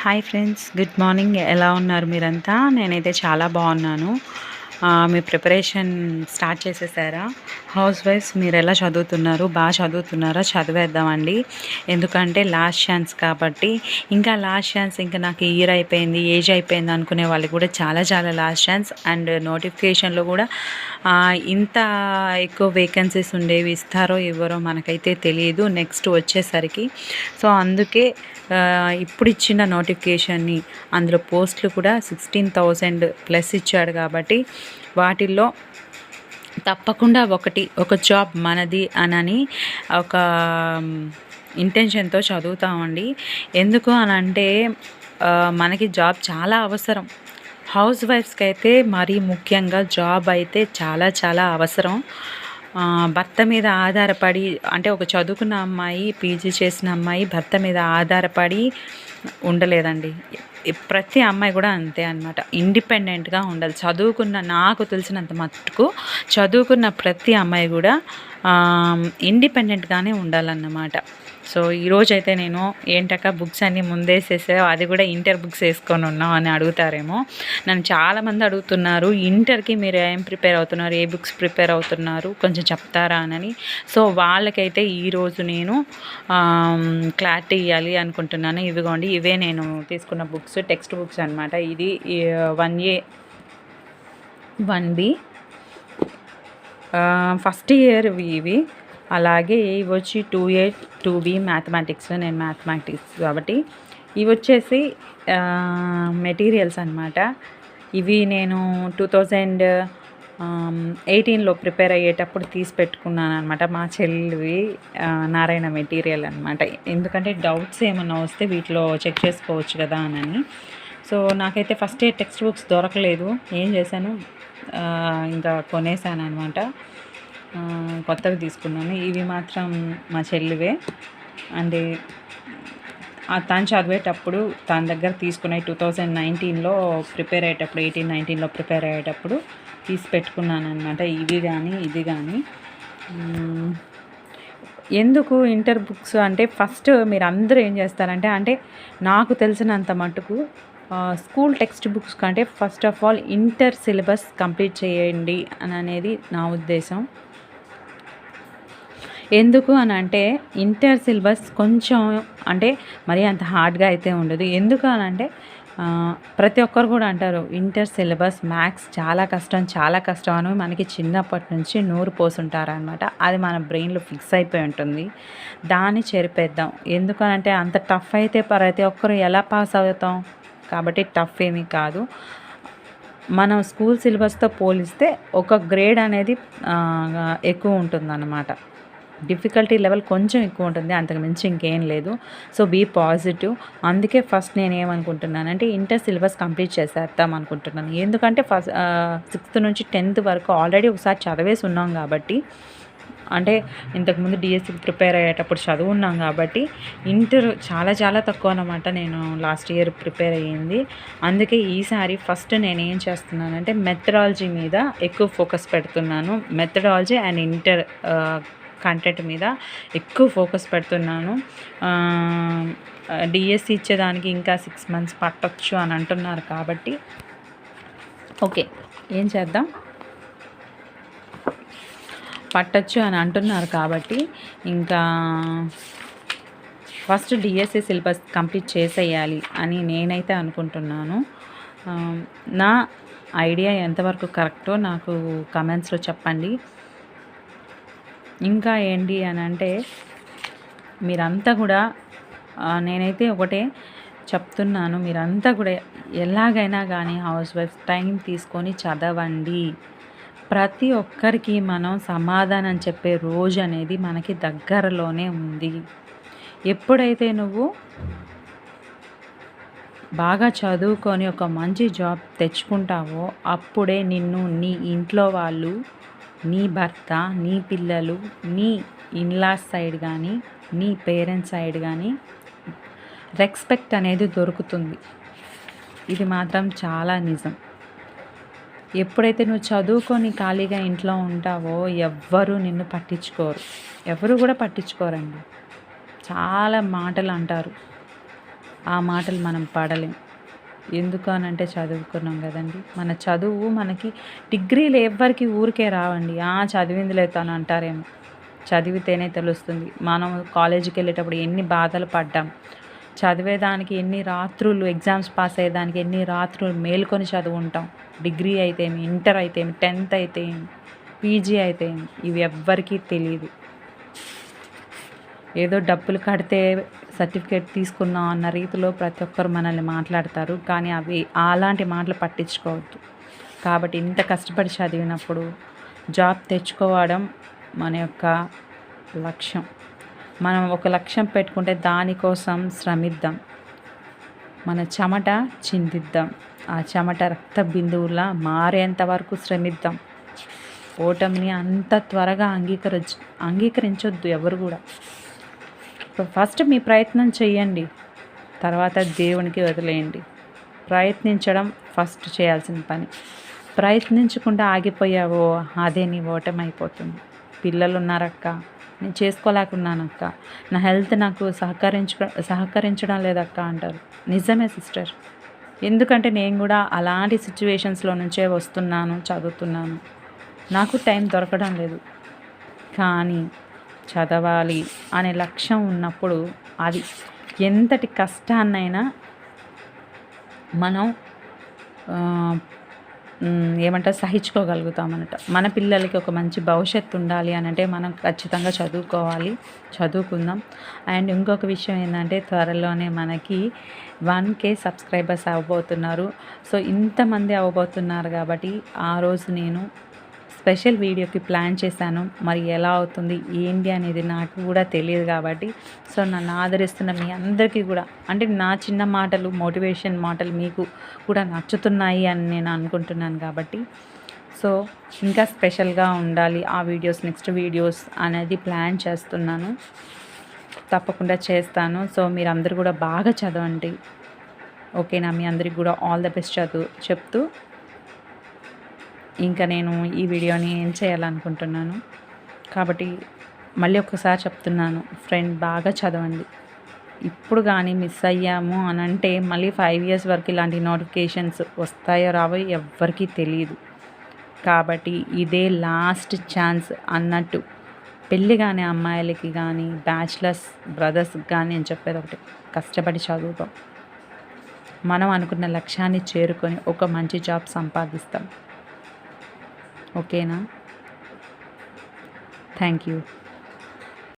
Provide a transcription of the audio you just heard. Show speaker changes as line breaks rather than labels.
Hi friends, good morning. ఎలా ఉన్నారు మీరంతా? నేనైతే చాలా బాగున్నాను. మీ ప్రిపరేషన్ స్టార్ట్ చేసేసారా? హౌస్ వైఫ్స్ మీరు ఎలా చదువుతున్నారు? బాగా చదువుతున్నారా? చదివేద్దామండి. ఎందుకంటే లాస్ట్ ఛాన్స్ కాబట్టి. ఇంకా లాస్ట్ ఛాన్స్, ఇంకా నాకు ఇయర్ అయిపోయింది, ఏజ్ అయిపోయింది అనుకునే వాళ్ళు కూడా చాలా చాలా లాస్ట్ ఛాన్స్. అండ్ నోటిఫికేషన్లో కూడా ఇంత ఎక్కువ వేకెన్సీస్ ఉండేవి ఇస్తారో ఇవ్వరో మనకైతే తెలియదు నెక్స్ట్ వచ్చేసరికి. సో అందుకే ఇప్పుడు ఇచ్చిన నోటిఫికేషన్ని అందులో పోస్టులు కూడా 16,000 ప్లస్ ఇచ్చాడు కాబట్టి వాటిల్లో తప్పకుండా ఒక జాబ్ మనది అనని ఒక ఇంటెన్షన్తో చదువుతామండి. ఎందుకు అని అంటే మనకి జాబ్ చాలా అవసరం. హౌస్ వైఫ్స్కి అయితే మరీ ముఖ్యంగా జాబ్ అయితే చాలా చాలా అవసరం. భర్త మీద ఆధారపడి, అంటే ఒక చదువుకున్న అమ్మాయి, పీజీ చేసిన అమ్మాయి భర్త మీద ఆధారపడి ఉండలేదండి. ప్రతి అమ్మాయి కూడా అంతే అనమాట. ఇండిపెండెంట్గా ఉండాలి. నాకు తెలిసినంత మట్టుకు చదువుకున్న ప్రతి అమ్మాయి కూడా ఇండిపెండెంట్గానే ఉండాలన్నమాట. సో ఈరోజైతే నేను ఏంటక్క బుక్స్ అన్నీ ముందేసేసావు, అది కూడా ఇంటర్ బుక్స్ వేసుకొని ఉన్నావు అని అడుగుతారేమో. నన్ను చాలామంది అడుగుతున్నారు, ఇంటర్కి మీరు ఏం ప్రిపేర్ అవుతున్నారు, ఏ బుక్స్ ప్రిపేర్ అవుతున్నారు కొంచెం చెప్తారా అని. సో వాళ్ళకైతే ఈరోజు నేను క్లారిటీ ఇవ్వాలి అనుకుంటున్నాను. ఇవిగోండి, ఇవే నేను తీసుకున్న బుక్స్, టెక్స్ట్ బుక్స్ అనమాట. ఇది 1A 1B ఫస్ట్ ఇయర్ ఇవి. అలాగే ఇవి వచ్చి 2A 2B మ్యాథమెటిక్స్. నేను మ్యాథమెటిక్స్ కాబట్టి ఇవి వచ్చేసి మెటీరియల్స్ అనమాట. ఇవి నేను 2018లో ప్రిపేర్ అయ్యేటప్పుడు తీసి పెట్టుకున్నాను అనమాట. మా చెల్లివి నారాయణ మెటీరియల్ అనమాట. ఎందుకంటే డౌట్స్ ఏమన్నా వస్తే వీటిలో చెక్ చేసుకోవచ్చు కదా అని. సో నాకైతే ఫస్ట్ ఇయర్ టెక్స్ట్ బుక్స్ దొరకలేదు. ఏం చేశాను, ఇంకా కొనేసాను అనమాట. కొత్తవి తీసుకున్నాను. ఇవి మాత్రం మా చెల్లివే. అంటే తను చదివేటప్పుడు తన దగ్గర తీసుకునే 2019లో ప్రిపేర్ అయ్యేటప్పుడు, 18-19లో ప్రిపేర్ అయ్యేటప్పుడు తీసి పెట్టుకున్నాను అనమాట. ఇది కానీ ఎందుకు ఇంటర్ బుక్స్ అంటే, ఫస్ట్ మీరు అందరూ ఏం చేస్తారంటే, అంటే నాకు తెలిసినంత మటుకు స్కూల్ టెక్స్ట్ బుక్స్ కంటే first of all inter syllabus complete చేయండి అని అనేది నా ఉద్దేశం. ఎందుకు అని అంటే ఇంటర్ సిలబస్ కొంచెం అంటే మరీ అంత హార్డ్గా అయితే ఉండదు. ఎందుకు అని అంటే ప్రతి ఒక్కరు కూడా అంటారు ఇంటర్ సిలబస్ మ్యాథ్స్ చాలా కష్టం అని మనకి చిన్నప్పటి నుంచి నూరు పోసుంటారనమాట. అది మన బ్రెయిన్లో ఫిక్స్ అయిపోయి ఉంటుంది. దాన్ని చెరిపేద్దాం. ఎందుకనంటే అంత టఫ్ అయితే ప్రతి ఒక్కరు ఎలా పాస్ అవుతాం? కాబట్టి టఫ్ ఏమీ కాదు. మనం స్కూల్ సిలబస్తో పోలిస్తే ఒక గ్రేడ్ అనేది ఎక్కువ ఉంటుందన్నమాట. డిఫికల్టీ లెవెల్ కొంచెం ఎక్కువ ఉంటుంది, అంతకు మించి ఇంకేం లేదు. So be positive. అందుకే ఫస్ట్ నేను ఏమనుకుంటున్నానంటే ఇంటర్ సిలబస్ కంప్లీట్ చేసేద్దాం అనుకుంటున్నాను. ఎందుకంటే 6th నుంచి 10th వరకు ఆల్రెడీ ఒకసారి చదివేసి ఉన్నాం కాబట్టి, అంటే ఇంతకుముందు డిఎస్సికి ప్రిపేర్ అయ్యేటప్పుడు చదువున్నాం కాబట్టి ఇంటర్ చాలా చాలా తక్కువ అన్నమాట. నేను లాస్ట్ ఇయర్ ప్రిపేర్ అయ్యింది. అందుకే ఈసారి ఫస్ట్ నేను ఏం చేస్తున్నానంటే మెథడాలజీ మీద ఎక్కువ ఫోకస్ పెడుతున్నాను. మెథడాలజీ అండ్ ఇంటర్ కంటెంట్ మీద ఎక్కువ ఫోకస్ పెడుతున్నాను. డిఎస్సి ఇచ్చేదానికి ఇంకా 6 months పట్టొచ్చు అని అంటున్నారు కాబట్టి ఓకే, ఏం చేద్దాం, పట్టొచ్చు అని అంటున్నారు కాబట్టి ఇంకా ఫస్ట్ డిఎస్సి సిలబస్ కంప్లీట్ చేసేయాలి అని నేనైతే అనుకుంటున్నాను. నా ఐడియా ఎంతవరకు కరెక్టో నాకు కమెంట్స్లో చెప్పండి. ఇంకా ఏంటి అని అంటే మీరంతా కూడా నేనైతే ఒకటే చెప్తున్నాను, మీరంతా కూడా ఎలాగైనా కానీ హౌస్ వైఫ్ టైం తీసుకొని చదవండి. ప్రతి ఒక్కరికి మనం సమాధానం చెప్పే రోజు అనేది మనకి దగ్గరలోనే ఉంది. ఎప్పుడైతే నువ్వు బాగా చదువుకొని ఒక మంచి జాబ్ తెచ్చుకుంటావో అప్పుడే నిన్ను నీ ఇంట్లో వాళ్ళు, నీ భర్త, నీ పిల్లలు, నీ ఇన్లాస్ సైడ్ కానీ, నీ పేరెంట్స్ సైడ్ కానీ రెస్పెక్ట్ అనేది దొరుకుతుంది. ఇది మాత్రం చాలా నిజం. ఎప్పుడైతే నువ్వు చదువుకొని ఖాళీగా ఇంట్లో ఉంటావో ఎవ్వరూ నిన్ను పట్టించుకోరు. ఎవరు కూడా పట్టించుకోరండి. చాలా మాటలు అంటారు. ఆ మాటలు మనం పడలేం. ఎందుకు అనంటే చదువుకున్నాం కదండీ. మన చదువు మనకి డిగ్రీలు ఎవ్వరికి ఊరికే రావండి. చదివిందిలే తను అంటారేమో. చదివితేనే తెలుస్తుంది. మనం కాలేజీకెళ్ళేటప్పుడు ఎన్ని బాధలు పడ్డాం. చదివేదానికి ఎన్ని రాత్రులు, ఎగ్జామ్స్ పాస్ అయ్యేదానికి ఎన్ని రాత్రులు మేలుకొని చదువుంటాం. డిగ్రీ అయితే ఏమి, ఇంటర్ అయితే ఏమి, 10th అయితే ఏమి, పీజీ అయితే ఏమి, ఇవి ఎవ్వరికీ తెలీదు. ఏదో డబ్బులు కడితే సర్టిఫికేట్ తీసుకున్నాం అన్న రీతిలో ప్రతి ఒక్కరు మనల్ని మాట్లాడతారు. కానీ అవి అలాంటి మాటలు పట్టించుకోవద్దు. కాబట్టి ఇంత కష్టపడి చదివినప్పుడు జాబ్ తెచ్చుకోవడం మన యొక్క లక్ష్యం. మనం ఒక లక్ష్యం పెట్టుకుంటే దానికోసం శ్రమిద్దాం. మన చెమట చిందిద్దాం. ఆ చెమట రక్త బిందువులా మారేంత వరకు శ్రమిద్దాం. ఓటమిని అంత త్వరగా అంగీకరించొద్దు ఎవరు కూడా. ఫస్ట్ మీ ప్రయత్నం చేయండి, తర్వాత దేవునికి వదిలేయండి. ప్రయత్నించడం ఫస్ట్ చేయాల్సిన పని. ప్రయత్నించకుండా ఆగిపోయావో అదే నీ ఓటమి అయిపోతుంది. పిల్లలు ఉన్నారక్క, నేను చేసుకోలేకున్నానక్క, నా హెల్త్ నాకు సహకరించడం లేదక్క అంటారు. నిజమే సిస్టర్. ఎందుకంటే నేను కూడా అలాంటి సిచ్యువేషన్స్లో నుంచే వస్తున్నాను, చదువుతున్నాను. నాకు టైం దొరకడం లేదు. కానీ చదవాలి అనే లక్ష్యం ఉన్నప్పుడు అది ఎంతటి కష్టాన్నైనా మనం సహించుకోగలుగుతామన్నట. మన పిల్లలకి ఒక మంచి భవిష్యత్తు ఉండాలి అనంటే మనం ఖచ్చితంగా చదువుకోవాలి, చదువుకుందాం. అండ్ ఇంకొక విషయం ఏంటంటే త్వరలోనే మనకి 1K సబ్స్క్రైబర్స్ అవ్వబోతున్నారు. సో ఇంతమంది అవ్వబోతున్నారు కాబట్టి ఆ రోజు నేను స్పెషల్ వీడియోకి ప్లాన్ చేశాను. మరి ఎలా అవుతుంది ఏంటి అనేది నాకు కూడా తెలియదు కాబట్టి, సో నన్ను ఆదరిస్తున్న మీ అందరికీ కూడా, అంటే నా చిన్న మాటలు, మోటివేషన్ మాటలు మీకు కూడా నచ్చుతున్నాయి అని నేను అనుకుంటున్నాను కాబట్టి, సో ఇంకా స్పెషల్గా ఉండాలి ఆ వీడియోస్, నెక్స్ట్ వీడియోస్ అనేది ప్లాన్ చేస్తున్నాను. తప్పకుండా చేస్తాను. సో మీరు అందరూ కూడా బాగా చదవండి, ఓకేనా? మీ అందరికి కూడా ఆల్ ద బెస్ట్ చెప్తూ ఇంకా నేను ఈ వీడియోని ఏం చేయాలనుకుంటున్నాను కాబట్టి మళ్ళీ ఒకసారి చెప్తున్నాను, ఫ్రెండ్ బాగా చదవండి. ఇప్పుడు కానీ మిస్ అయ్యాము అని అంటే మళ్ళీ 5 years వరకు ఇలాంటి నోటిఫికేషన్స్ వస్తాయో రావో ఎవ్వరికీ తెలియదు. కాబట్టి ఇదే లాస్ట్ ఛాన్స్ అన్నట్టు పెళ్ళి కానీ అమ్మాయిలకి కానీ, బ్యాచిలర్స్ బ్రదర్స్కి కానీ నేను చెప్పేది ఒకటి, కష్టపడి చదువుతాం. మనం అనుకున్న లక్ష్యాన్ని చేరుకొని ఒక మంచి జాబ్ సంపాదిస్తాం. ఓకేనా? Thank you.